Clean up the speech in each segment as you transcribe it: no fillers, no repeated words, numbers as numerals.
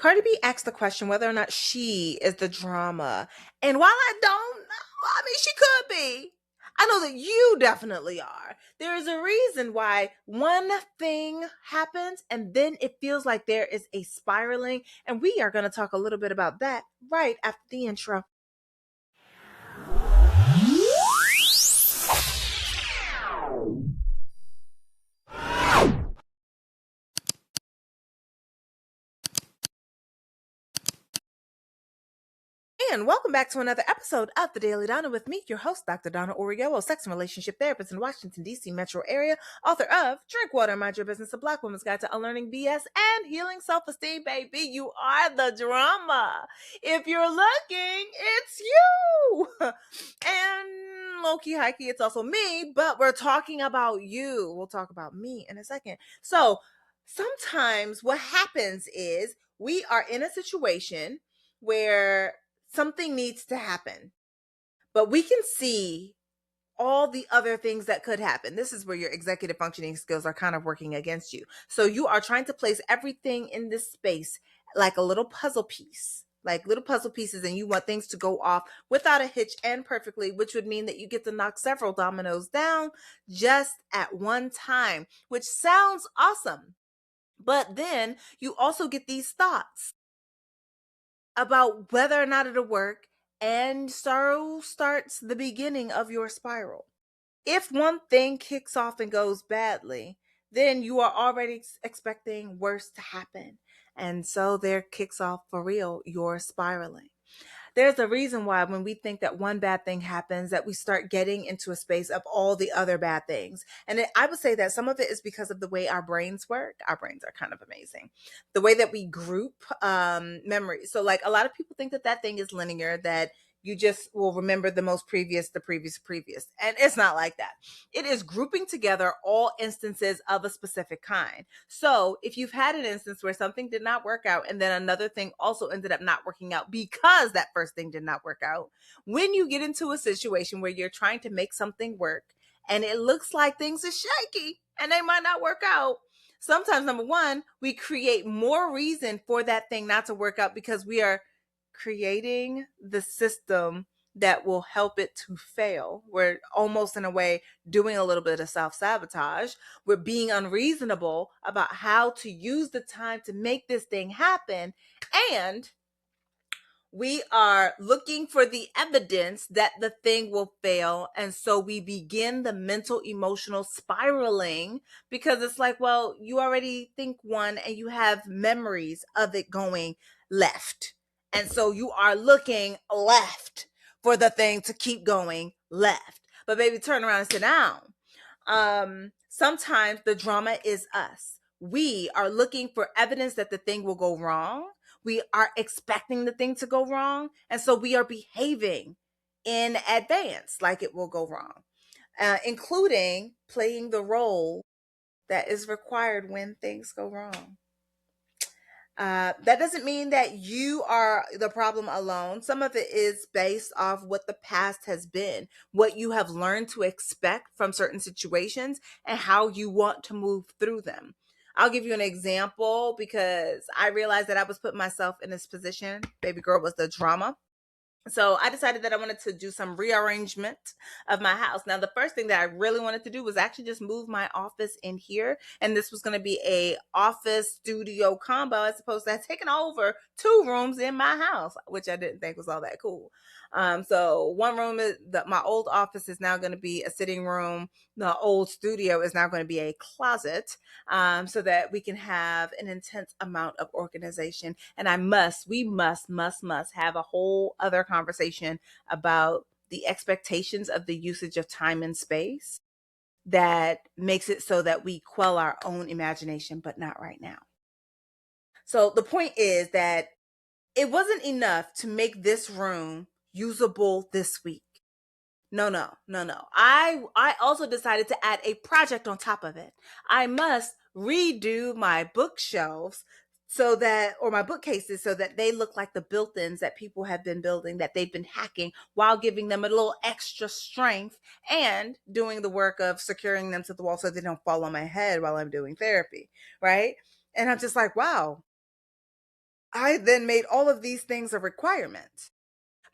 Cardi B asked the question whether or not she is the drama. And while I don't know, I mean, she could be. I know that you definitely are. There is a reason why one thing happens and then it feels like there is a spiraling. And we are going to talk a little bit about that right after the intro. And welcome back to another episode of the Daily Donna with me, your host, Dr. Donna Oriello, sex and relationship therapist in Washington, D.C. metro area, author of Drink Water, Mind Your Business, A Black Woman's Guide to Unlearning BS and Healing Self-Esteem, baby. You are the drama. If you're looking, it's you. And low-key, high-key, it's also me, but we're talking about you. We'll talk about me in a second. So sometimes what happens is we are in a situation where something needs to happen, but we can see all the other things that could happen. This is where your executive functioning skills are kind of working against you. So you are trying to place everything in this space like a little puzzle piece, like little puzzle pieces, and you want things to go off without a hitch and perfectly, which would mean that you get to knock several dominoes down just at one time, which sounds awesome. But then you also get these thoughts about whether or not it'll work, and so starts the beginning of your spiral. If one thing kicks off and goes badly, then you are already expecting worse to happen. And so there kicks off for real your spiraling. There's a reason why when we think that one bad thing happens, that we start getting into a space of all the other bad things. And I would say that some of it is because of the way our brains work. Our brains are kind of amazing. The way that we group memories. So like a lot of people think that that thing is linear, that you just will remember the most previous, the previous. And it's not like that. It is grouping together all instances of a specific kind. So if you've had an instance where something did not work out and then another thing also ended up not working out because that first thing did not work out, when you get into a situation where you're trying to make something work and it looks like things are shaky and they might not work out, sometimes, number one, we create more reason for that thing not to work out because we are creating the system that will help it to fail. We're almost in a way doing a little bit of self-sabotage. We're being unreasonable about how to use the time to make this thing happen. And we are looking for the evidence that the thing will fail. And so we begin the mental emotional spiraling because it's like, well, you already think one and you have memories of it going left. And so you are looking left for the thing to keep going left. But baby, turn around and sit down. Sometimes the drama is us. We are looking for evidence that the thing will go wrong. We are expecting the thing to go wrong. And so we are behaving in advance like it will go wrong, including playing the role that is required when things go wrong. That doesn't mean that you are the problem alone. Some of it is based off what the past has been, what you have learned to expect from certain situations, and how you want to move through them. I'll give you an example because I realized that I was putting myself in this position. Baby girl was the drama. So I decided that I wanted to do some rearrangement of my house. Now, the first thing that I really wanted to do was actually just move my office in here. And this was going to be a office studio combo as opposed to taking over 2 rooms in my house, which I didn't think was all that cool. So one room is my old office is now going to be a sitting room. The old studio is now going to be a closet, so that we can have an intense amount of organization. And we must have a whole other conversation about the expectations of the usage of time and space that makes it so that we quell our own imagination, but not right now. So the point is that it wasn't enough to make this room usable this week. No. I also decided to add a project on top of it. I must redo my bookshelves or my bookcases so that they look like the built-ins that people have been building, that they've been hacking, while giving them a little extra strength and doing the work of securing them to the wall so they don't fall on my head while I'm doing therapy, right? And I'm just like, wow, I then made all of these things a requirement,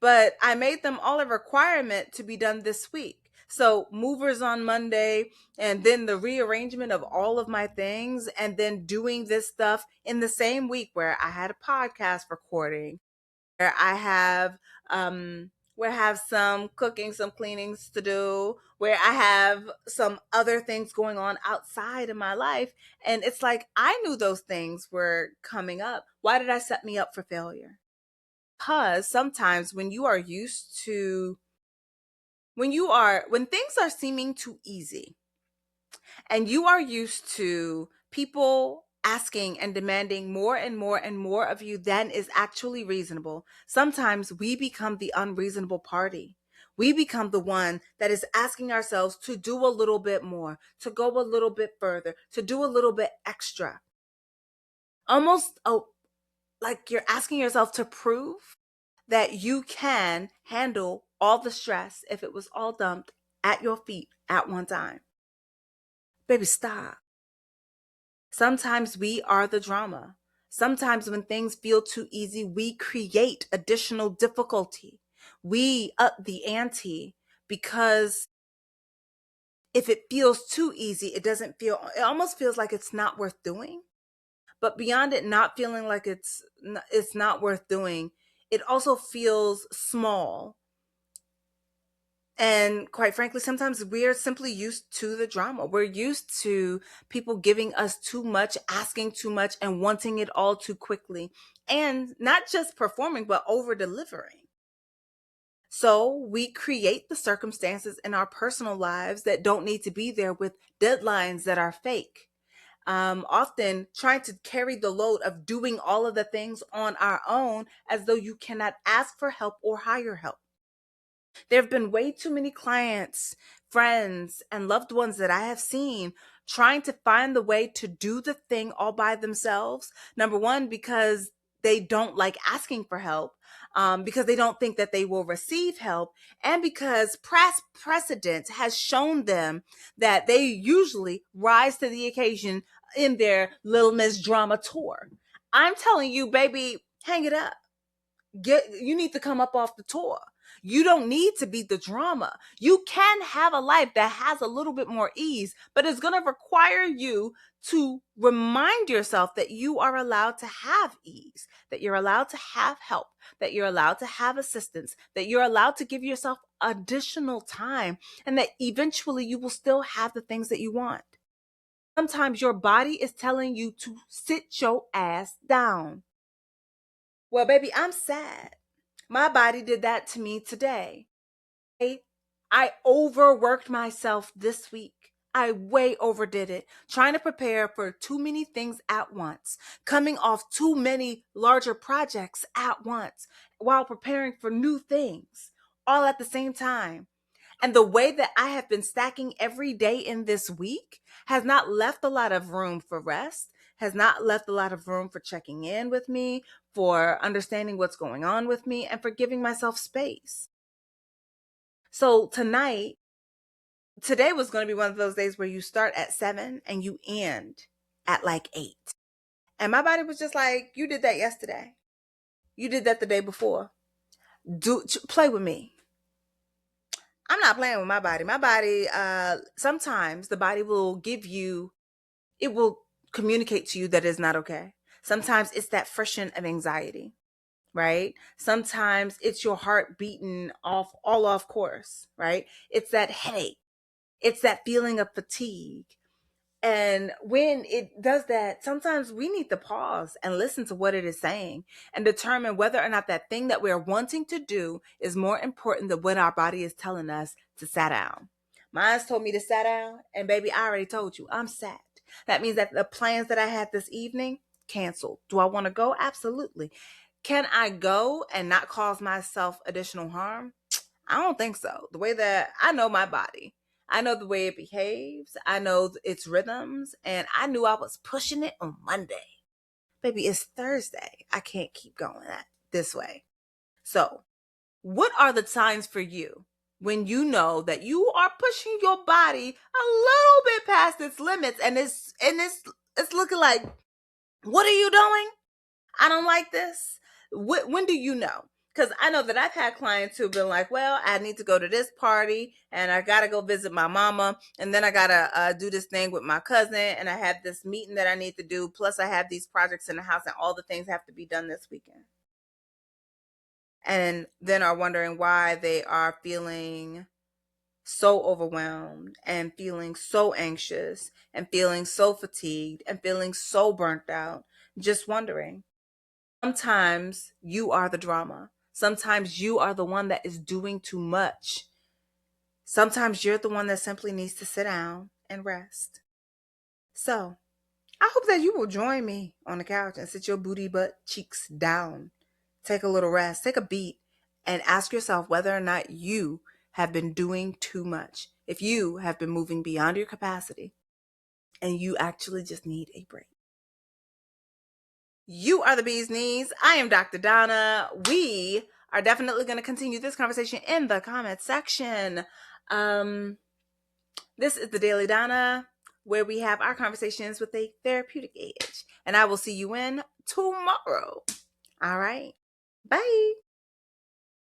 but I made them all a requirement to be done this week. So movers on Monday, and then the rearrangement of all of my things, and then doing this stuff in the same week where I had a podcast recording, where I have where I have some cooking, some cleanings to do, where I have some other things going on outside of my life. And it's like I knew those things were coming up. Why did I set me up for failure? Because sometimes when you are used to when things are seeming too easy, and you are used to people asking and demanding more and more and more of you than is actually reasonable, sometimes we become the unreasonable party. We become the one that is asking ourselves to do a little bit more, to go a little bit further, to do a little bit extra. Almost like you're asking yourself to prove that you can handle all the stress if it was all dumped at your feet at one time. Baby, stop. Sometimes we are the drama. Sometimes when things feel too easy, we create additional difficulty. We up the ante because if it feels too easy, it almost feels like it's not worth doing. But beyond it not feeling like it's not worth doing, it also feels small. And quite frankly, sometimes we're simply used to the drama. We're used to people giving us too much, asking too much, and wanting it all too quickly. And not just performing, but over delivering. So we create the circumstances in our personal lives that don't need to be there, with deadlines that are fake. Often trying to carry the load of doing all of the things on our own, as though you cannot ask for help or hire help. There have been way too many clients, friends, and loved ones that I have seen trying to find the way to do the thing all by themselves. Number one, because they don't like asking for help, because they don't think that they will receive help, and because precedent has shown them that they usually rise to the occasion in their Little Miss Drama tour. I'm telling you, baby, hang it up. You need to come up off the tour. You don't need to be the drama. You can have a life that has a little bit more ease, but it's going to require you to remind yourself that you are allowed to have ease, that you're allowed to have help, that you're allowed to have assistance, that you're allowed to give yourself additional time, and that eventually you will still have the things that you want. Sometimes your body is telling you to sit your ass down. Well, baby, I'm sad. My body did that to me today. I overworked myself this week. I way overdid it, trying to prepare for too many things at once, coming off too many larger projects at once, while preparing for new things all at the same time. And the way that I have been stacking every day in this week has not left a lot of room for rest, has not left a lot of room for checking in with me, for understanding what's going on with me, and for giving myself space. So today was going to be one of those days where you start at 7 and you end at like 8. And my body was just like, you did that yesterday. You did that the day before. Play with me. I'm not playing with my body. My body, sometimes the body will it will communicate to you that it's not okay. Sometimes it's that friction of anxiety, right? Sometimes it's your heart beating all off course, right? It's that headache. It's that feeling of fatigue. And when it does that, sometimes we need to pause and listen to what it is saying and determine whether or not that thing that we're wanting to do is more important than what our body is telling us to sit down. Mine's told me to sit down, and baby, I already told you, I'm sat. That means that the plans that I had this evening, canceled. Do I want to go? Absolutely. Can I go and not cause myself additional harm? I don't think so. The way that I know my body, I know the way it behaves, I know its rhythms, and I knew I was pushing it on Monday. Baby, it's Thursday. I can't keep going this way. So, what are the signs for you when you know that you are pushing your body a little bit past its limits, and it's looking like, what are you doing? I don't like this. When do you know? Because I know that I've had clients who've been like, well, I need to go to this party and I got to go visit my mama. And then I got to do this thing with my cousin. And I have this meeting that I need to do. Plus, I have these projects in the house and all the things have to be done this weekend. And then are wondering why they are feeling so overwhelmed and feeling so anxious and feeling so fatigued and feeling so burnt out. Just wondering. Sometimes you are the drama. Sometimes you are the one that is doing too much. Sometimes you're the one that simply needs to sit down and rest. So, I hope that you will join me on the couch and sit your booty butt cheeks down. Take a little rest, take a beat, and ask yourself whether or not you have been doing too much. If you have been moving beyond your capacity and you actually just need a break. You are the bee's knees. I am Dr. Donna. We are definitely going to continue this conversation in the comment section. This is the Daily Donna, where we have our conversations with a therapeutic edge. And I will see you in tomorrow. All right. Bye.